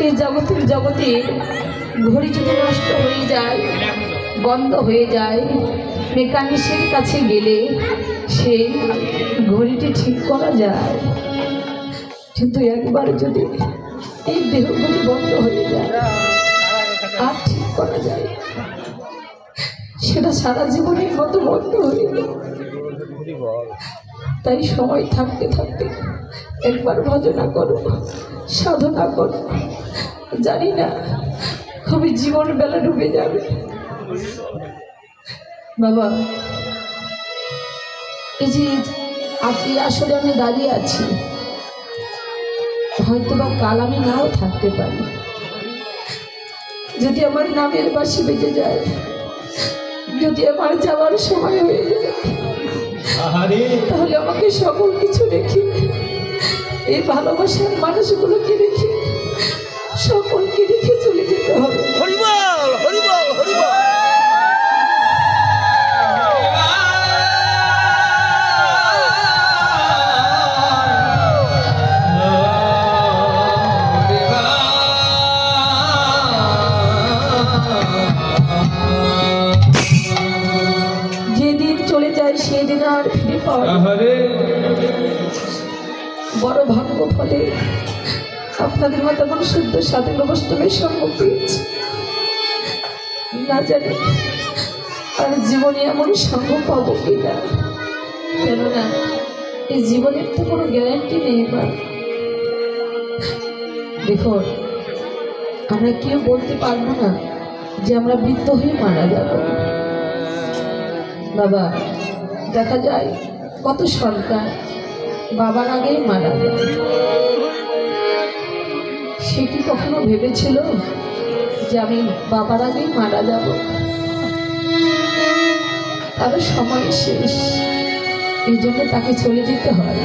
এই জগতের জগতে ঘড়ি যদি নষ্ট হয়ে যায়, বন্ধ হয়ে যায়, মেকানিকের কাছে গেলে সেই ঘড়িটি ঠিক করা যায়। কিন্তু একবার যদি এই দেহগুলি বন্ধ হয়ে যায় আর ঠিক করা যায়, সেটা সারা জীবনের মতো বন্ধ হয়ে যায়। তাই সময় থাকতে থাকতে একবার ভজনা করো, সাধনা করো। জানি না কবে জীবন বেলা ডুবে যাবে। বাবা, এই যে আজকে আসলে আমি দাঁড়িয়ে আছি, হয়তো বা কাল আমি নাও থাকতে পারি। যদি আমার নামের বাঁশি বেজে যায়, যদি আমার যাওয়ার সময় হয়ে যায়, তাহলে আমাকে সকল কিছু রেখে, এই ভালোবাসার মানুষগুলোকে রেখে, সকলকে রেখে চলে যেতে হবে। হরিবল হরিবল হরিবল। যেদিন চলে যায় সেদিন আর ফিরে পাওয়া বড় ভাগ্য। ফলে আপনাদের মতো এমন শুদ্ধ স্বাধীন অবস্থায় সঙ্গ পেয়েছে, না জানি আর জীবনে এমন সঙ্গ পাবো কিনা। কেননা এই জীবনের তো কোনো গ্যারান্টি নেই। বা দেখুন, আমরা কেউ বলতে পারবো না যে আমরা বৃদ্ধ হয়ে মারা যাব। বাবা, দেখা যায় কত সন্তান বাবার আগেই মারা যায়। সে কি কখনো ভেবেছিল যে আমি বাবার আগেই মারা যাব? তার সময় শেষ, এই জন্য তাকে চলে যেতে হয়।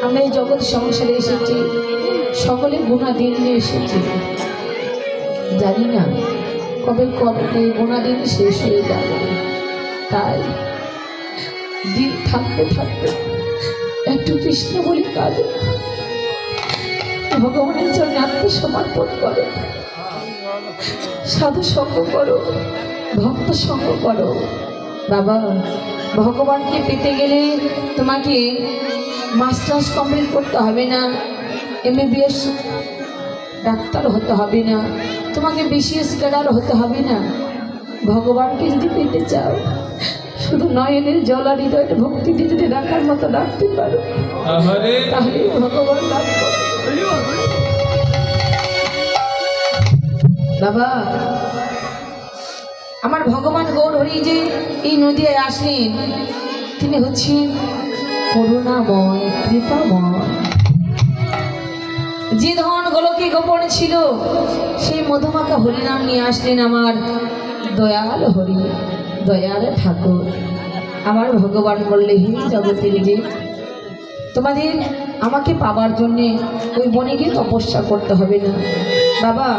আমরা এই জগৎ সংসারে এসেছি, সকলে গুণাদিন নিয়ে এসেছি। জানি না কবে কবে এই গুণাদিন শেষ হয়ে যাবে। তাই দিন থাকতে থাকতে একটু কৃষ্ণ বলি কাঁদে, ভগবানের জন্য আত্মসমর্পণ করো, সাধু সঙ্গ করো, ভক্ত সঙ্গ করো। বাবা, ভগবানকে পেতে গেলে তোমাকে মাস্টার্স কমপ্লিট করতে হবে না, MBBS ডাক্তার হতে হবে না, তোমাকে BCS ক্যাডার হতে হবে না। ভগবানকে যদি পেতে চাও, শুধু নয়নের জলা হৃদয়ের ভক্তি দিয়ে যদি ডাকার মতো ডাকতে পারো, তাহলে ভগবান লাভ করো। বাবা, আমার ভগবান গৌর হরি যে এই নদীয় আসলেন, তিনি হচ্ছেন করুণাময়, কৃপাময়। যে ধন গোলকে গোপন ছিল, সেই মধুমাখা হরিনাম নিয়ে আসলেন আমার দয়াল হরি, দয়াল ঠাকুর। আমার ভগবান বললে, হে জগতের যে, তোমাদের আমাকে পাবার জন্যে ওই বনে গিয়ে তপস্যা করতে হবে না। বাবা,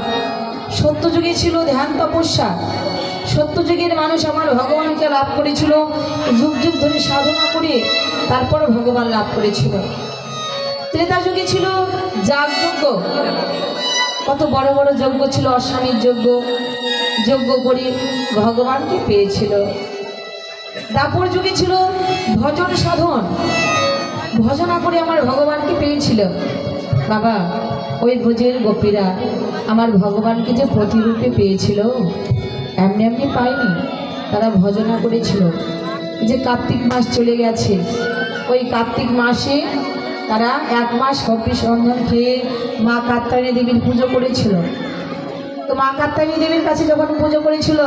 সত্যযুগে ছিল ধ্যান তপস্যা। সত্যযুগের মানুষ আমার ভগবানকে লাভ করেছিল, যুগ যুগ ধরে সাধনা করে তারপরে ভগবান লাভ করেছিল। ত্রেতা যুগে ছিল যাগযজ্ঞ, কত বড় বড় যজ্ঞ ছিল, অশ্বামের যজ্ঞ, যজ্ঞ করে ভগবানকে পেয়েছিল। দাপর যুগে ছিল ভজন সাধন, ভজনা করে আমার ভগবানকে পেয়েছিল। বাবা, ওই ব্রজের গোপীরা আমার ভগবানকে যে প্রতিরূপে পেয়েছিল, এমনি এমনি পায়নি, তারা ভজনা করেছিল। যে কার্তিক মাস চলে গেছে, ওই কার্তিক মাসে তারা 1 মাস হবিষ রন্ধন খেয়ে মা কাত্যায়নী দেবীর পুজো করেছিল। তো মা কাত্যায়নী দেবীর কাছে যখন পুজো করেছিল,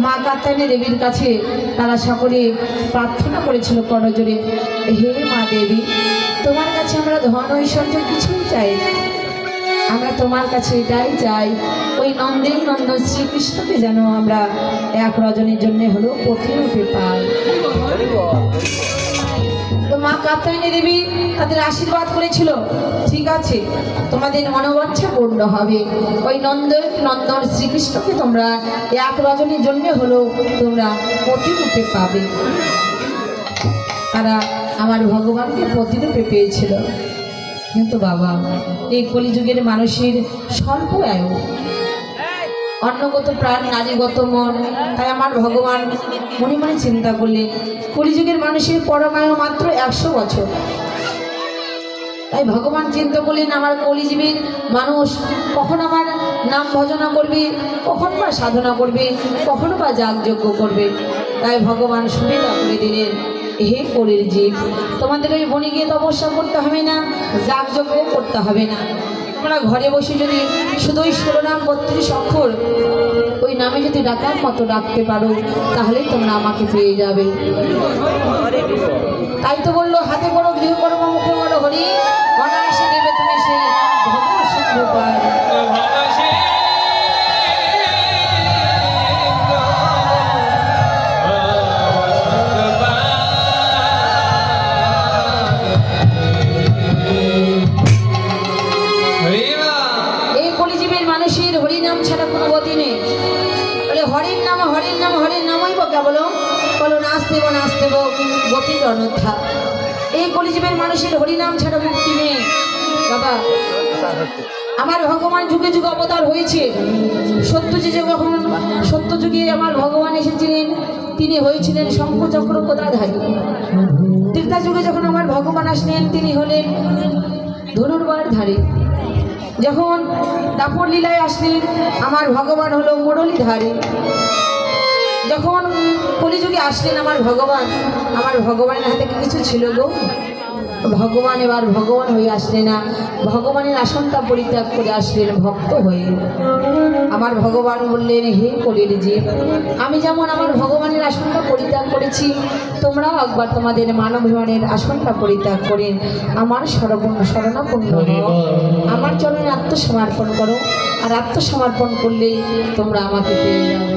মা কাত্যায়নী দেবীর কাছে তারা সকলে প্রার্থনা করেছিল করজোড়ে, হে মা দেবী, তোমার কাছে আমরা ধন ঐশ্বর্য কিছুই চাই না, আমরা তোমার কাছে এটাই চাই, ওই নন্দের নন্দন শ্রীকৃষ্ণকে যেন আমরা 1 রজনীর জন্য হলেও প্রতিরূপে পাই। তো মা কাত্যায়নী দেবী তাদের আশীর্বাদ করেছিল, ঠিক আছে, তোমাদের মনোবাঞ্ছা পূর্ণ হবে, ওই নন্দন শ্রীকৃষ্ণকে তোমরা 1 রজনীর জন্য হলেও তোমরা প্রতিরূপে পাবে। তারা আমার ভগবানকে প্রতিরূপে পেয়েছিল। কিন্তু বাবা এই কলিযুগের মানুষের স্বল্প আয়ু, অন্নগত প্রাণ নারীগত মন। তাই আমার ভগবান মনে মনে চিন্তা করলেন কলিযুগের মানুষের পরমায়ু মাত্র 100 বছর। তাই ভগবান চিন্তা করলেন আমার কলিযুগের মানুষ কখন আমার নাম ভজনা করবে, কখন বা সাধনা করবে, কখনো বা যাগযজ্ঞ করবে। তাই ভগবান সুবিধা করে দিলেন, হে কলির জীব, তোমাদের ওই বনে গিয়ে তপস্যা করতে হবে না, যাগযজ্ঞ করতে হবে না। তোমরা ঘরে বসে যদি শুধু ওই 16 নাম 32 অক্ষর ওই নামে যদি ডাকার মতো ডাকতে পারো তাহলেই তোমরা আমাকে পেয়ে যাবে। তাই তো বললো হাতে করো গৃহ করো বা মুখে করো হরি, অনায়াসে দেবে তুমি সেই ভগব সিংহ পার। এই কলিজীবের মানুষের হরিনাম ছাড়া কোনো গতি নেই। বলে হরির নাম হরির নাম হরির নামই বকা বলো বলো নাচ দেব গতির অনর্থা। এই কলিজীবের মানুষের হরিনাম ছাড়া মুক্তি নেই। বাবা আমার ভগবান যুগে যুগে অবতার হয়েছে। সত্য যুগে আমার ভগবান এসেছিলেন, তিনি হয়েছিলেন শঙ্খ চক্র গদাধারী। ত্রেতা যুগে যখন আমার ভগবান আসলেন তিনি হলেন ধনুর্বাণধারী। যখন দাপর লীলায় আসলেন আমার ভগবান হলো মুরলীধারী। যখন কলিযুগে আসলেন আমার ভগবানের হাতে কিছু ছিল গো। ভগবান এবার ভগবান হয়ে আসলেন না, ভগবানের আসনটা পরিত্যাগ করে আসলেন ভক্ত হয়ে। আমার ভগবান বললেন, হে কলির জীব, আমি যেমন আমার ভগবানের আসনটা পরিত্যাগ করেছি, তোমরাও একবার তোমাদের মানবীমানের আসনটা পরিত্যাগ করে আমার শরণাপন্ন হও, আমার চরণে আত্মসমর্পণ করো। আর আত্মসমর্পণ করলেই তোমরা আমাকে পেয়ে যাবে।